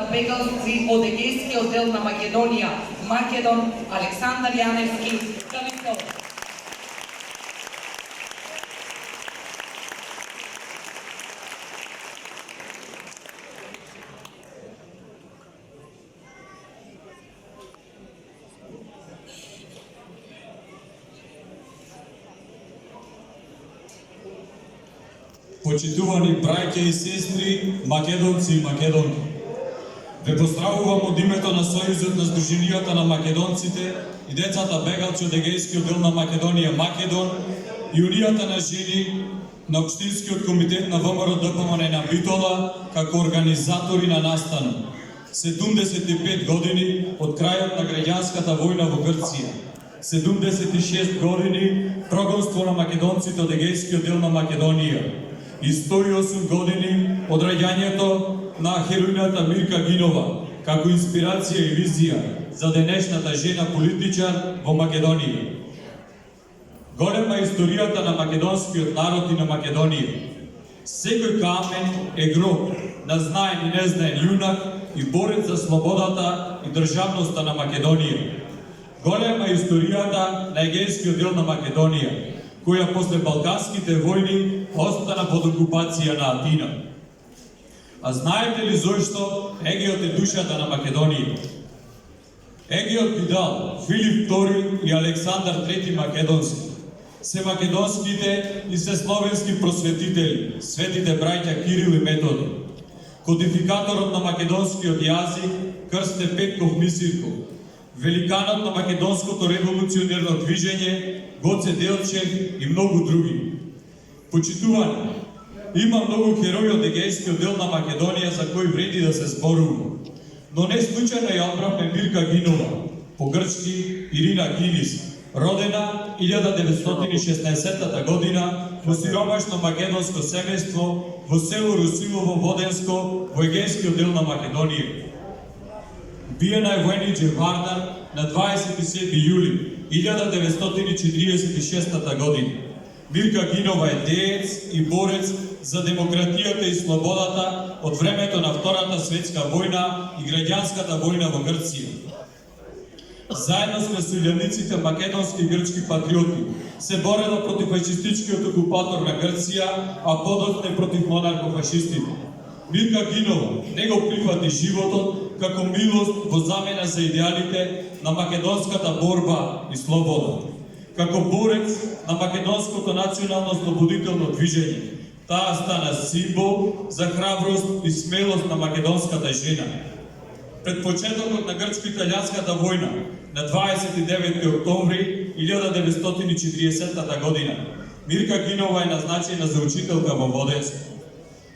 бегалци од Егејскиот дел на Македонија, Македон, Александар Јаневски, Калистов. Почитувани браќа и сестри, македонци и македонки. Ве поздравувам од името на Сојузот на Сдруженијата на македонците и децата бегалци од Егејскиот дел на Македонија Македон и Унијата на жени на Општинскиот комитет на ВМРО ДПМН на Битола како организатори на настанот. 75 години од крајот на граѓанската војна во Грција. 76 години прогонство на македонците од Егејскиот дел на Македонија. И 108 години од раѓањето на хероината Мирка Гинова, како инспирација и визија за денешната жена политичар во Македонија. Голема историјата на македонскиот народ и на Македонија. Секој камен е гроб на знаен и незнаен јунак и борец за слободата и државноста на Македонија. Голема историјата на Егејскиот дел на Македонија, која после Балканските војни остана под окупација на Атина. А знаете ли зошто Егеот е душата на Македонија? Егеот ги дал Филип II и Александар III Македонски. Се македонските и се словенски просветители, светите браќа Кирил и Методи. Кодификаторот на македонскиот јазик Крсте Петков Мисирков. Великанот на македонското револуционерно движење Гоце Делчев и многу други. Почитувани, има многу херои од Егејскиот дел на Македонија за кои вреди да се зборува. Но не случајно ја одбравме Мирка Гинова, по грчки Ирина Гинис, родена 1916 година во сиромашно македонско семејство во село Русилово Воденско во Егејскиот дел на Македонија. Биена е во Енидже Вардар на 27 јули 1946 година. Мирка Гинова е деец и борец за демократијата и слободата од времето на Втората светска војна и граѓанската војна во Грција. Заедно с населјаниците македонски и грчки патриоти се борела против фашистичкиот окупатор на Грција, а подоцна против монархофашистите. Мирка Гинова не го прифати животот како милост во замена за идеалите на македонската борба и слобода. Како борец на македонското национално слободително движење, таа стана символ за храброст и смелост на македонската жена. Пред почетокот на грчко-италијанската војна на 29 октомври 1940 година, Мирка Гинова е назначена за учителка во Воденско.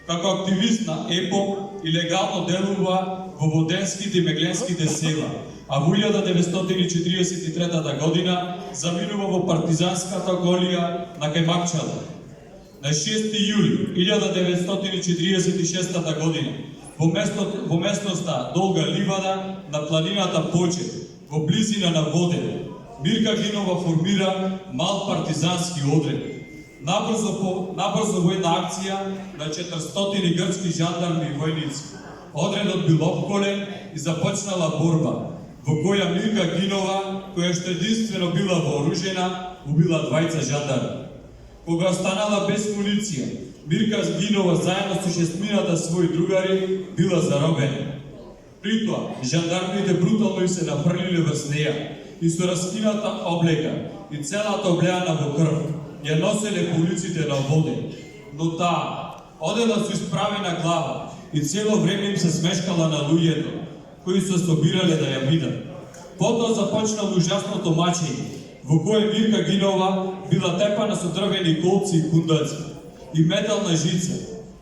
Како активист на ЕПО и легално делува во Воденските и Мегленските села, а во 1943 година заминува во партизанската голија на Кајмакчала. На 6 јули 1946 година во местноста Долга Ливада на планината Почет, во близина на Воден, Мирка Гинова формира мал партизански одред. Набрзо војна акција на 400 грчки жандарми и војници. Одредот бил опколен и започнала борба, во која Мирка Гинова, која што единствено била вооружена, убила двајца жандарми. Кога останала без муниција, Мирка Гинова заедно со шестмината своји другари била заробена. Притоа, жандармите брутално и се нафрлиле врз неја и со раскината облека и целата облеана во крв ја носеле по улиците на Воден. Но таа одела со исправена глава и цело време им се смешкала на луѓето, кои се собирале да ја видат. Потоа започнало ужасното мачење, во кое Мирка Гинова била тепана со дрвени колци и кундаци и метална жица.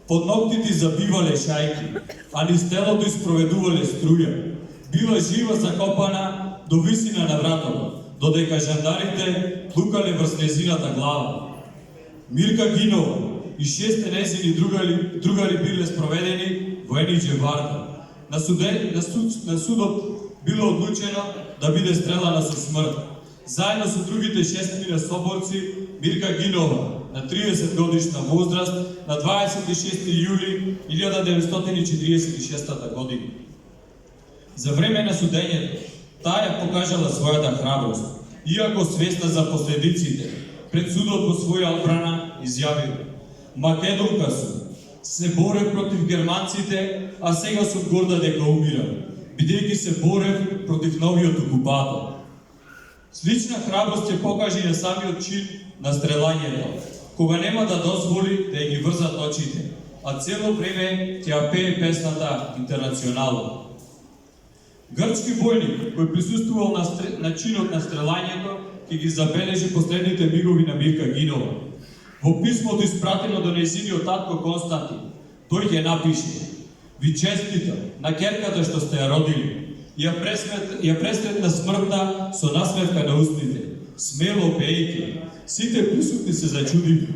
Под ноктите забивале шајки, а низ телото испроведувале струја. Била жива закопана до висина на вратото, додека жандарите лукале врз незината глава. Мирка Гинова и 6 незини другари биле спроведени во Енидже Вардар. На судот било одлучено да биде стрелана со смрт. Заедно со другите 6 соборци, Мирка Гинова на 30 годишна возраст на 26 јули 1946 година. За време на судењето, таа ја покажала својата храброст, иако свесна за последиците, пред судот во своја одбрана изјавила: Македонка сум, се борев против германците, а сега сум горда дека умирам, бидејќи се борев против новиот окупатор. Слична храброст ќе покаже и на самиот чин на стрелањето, кога нема да дозволи да ги врзат очите, а цело време ќе ја пее песната Интернационално. Грчки војник кој присуствувал на чинот на стрелањето ќе ги забележи последните мигови на Мирка Гинова. Во писмото испратено до нејзиниот татко Константин, тој ќе напише: Ви честитам на ќерката што сте ја родили. Ја пресретна смртта со насмевка на устните, смело пеејќи. Сите присутни се зачудили.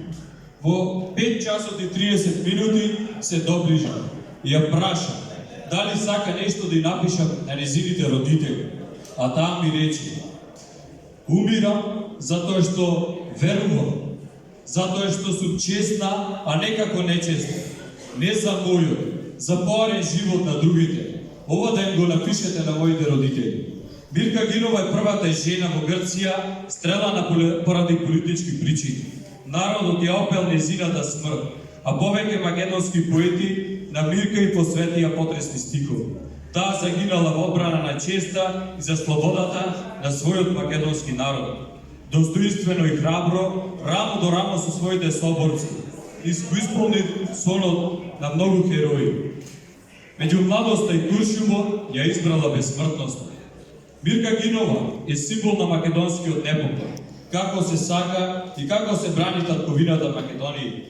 Во 5 часот и 30 минути се доближа и ја праша дали сака нешто да ја напишам на нејзините родители. А таа ми рече: Умирам затоа што верувам, затоа што сум честна, а некако нечестна. Не за мојот, за поарен живот на другите. Ова да им го напишете на моите родители. Мирка Гинова е првата жена во Грција стрелана поради политички причини. Народот ја опел нејзината смрт, а повеќе македонски поети на Мирка и посветија потресни стихови. Таа загинала во одбрана на честа и за слободата на својот македонски народ. Достоинствено и храбро, рамо до рамо со своите соборци, исполни сонот на многу херои. Меѓу младоста и туршумот ја избрала безсмртноста. Мирка Гинова е символ на македонскиот непокор, како се сака и како се брани татковината Македонија.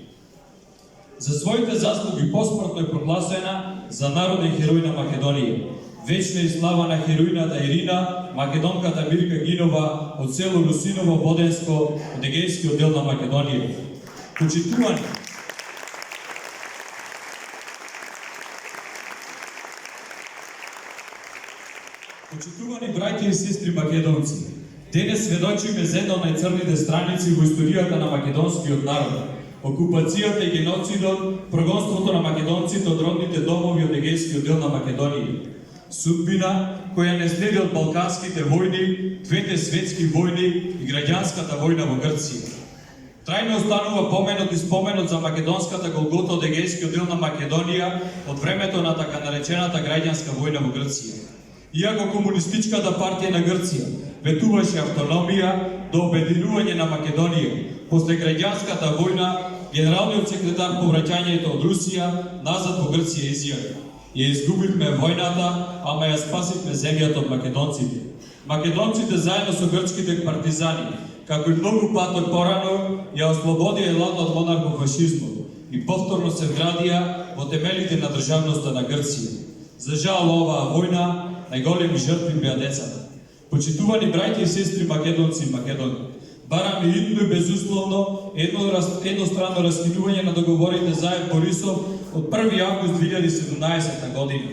За своите заслуги посмртно е прогласена за народен херој на Македонија. Вечна и слава на хероината Ирина, македонката Мирка Гинова од село Русиново, Воденско, од Егејскиот дел на Македонија. Почитувани браќи и сестри македонци, денес сведочиме за една од најцрните страници во историјата на македонскиот народ. Окупацијата и геноцидот, прогонството на македонците од родните домови од Егејскиот дел на Македонија. Судбина која не следи од балканските војни, двете светски војни и граѓанската војна во Грција. Трајно останува поменот и споменот за македонската голгота од Егејскиот дел на Македонија од времето на така наречената граѓанска војна во Грција. Иако комунистичката партија на Грција ветуваше автономија до обединување на Македонија, после граѓанската војна, генералниот секретар по враќањето од Русија назад во Грција изјави: Ја изгубивме војната, ама ја спасивме земјата од македонците. Македонците заедно со грчките партизани, како и многу патот порано, ја ослободија елата од монархофашизмот и повторно се вградија во темелите на државноста на Грција. За жал оваа војна најголеми жртви беа децата. Почитувани браќи и сестри македонци и македонки, бараме идно и безусловно едностранно раскинување на договорите заев Борисов од 1 август 2017 година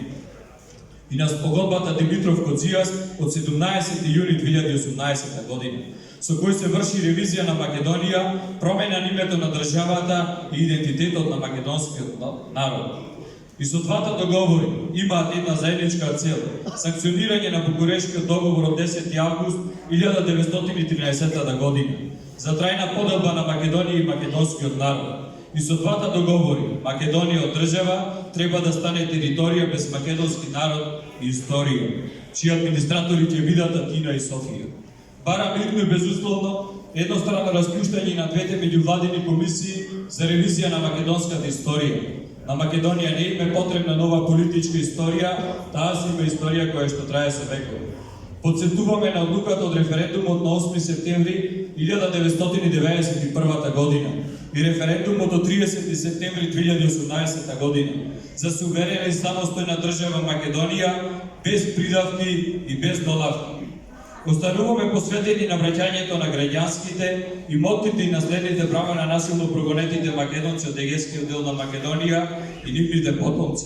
и на спогодбата Димитров-Коцijas од 17 јуни 2018 година, со кој се врши ревизија на Македонија, промена на името на државата и идентитетот на македонскиот народ. И со двата договори имаат една заедничка цел – санкционирање на Букурешкиот договор од 10 август 1913 година за трајна поделба на Македонија и македонскиот народ. И со двата договори Македонија од држава треба да стане територија без македонски народ и историја, чии администратори ќе бидат Атина и Софија. Бараме идно и безусловно едностранно распуштање на двете меѓувладини комисии за ревизија на македонската историја. На Македонија не им е потребна нова политичка историја, таа си има историја која што трае со векови. Подсетуваме на одлуката од референдумот на 8 септември 1991 година и референдумот од 30 септември 2018 година за суверена и самостојна држава Македонија без придавки и без долавки. Остануваме посветени на враќањето на граѓанските, имотите и наследните права на насилно прогонетите македонци од Егејскиот дел на Македонија и нивните потомци.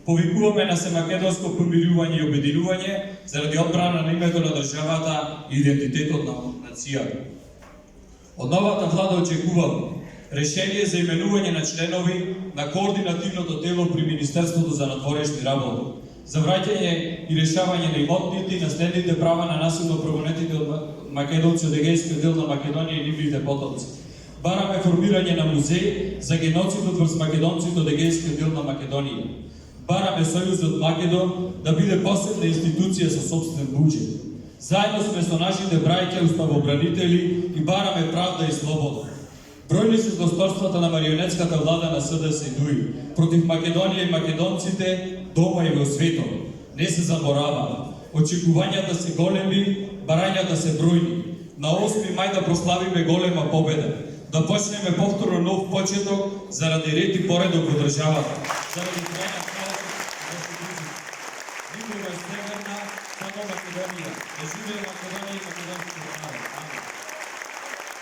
Повикуваме на семакедонско помирување и обединување заради одбрана на името на државата и идентитетот на нацијата. Од новата влада очекуваме решение за именување на членови на координативното тело при Министерството за надворешни работи, за враќање и решавање на имотните и наследните права на насилно прогонетите од македонци од егејскиот дел на Македонија и нивните потомци. Бараме формирање на музеј за геноцидот врз македонците од егејскиот дел на Македонија. Бараме Сојузот Македон да биде посебна институција со собствен буџет. Заедно сме со нашите браќа уставобранители и бараме правда и слобода. Бројни се злосторствата на марионетската влада на СДС и ДУИ против Македонија и македонците дома и во светот. Не се заборава. Очекувањата се големи, барањата се бројни. На 8 мај да прославиме голема победа. Да почнеме повторно нов почеток заради ред и поредок во државата. Заради крај на хаосот и конституцијата. Живее Северна, само Македонија. Да живее Македонија и македонскиот народ.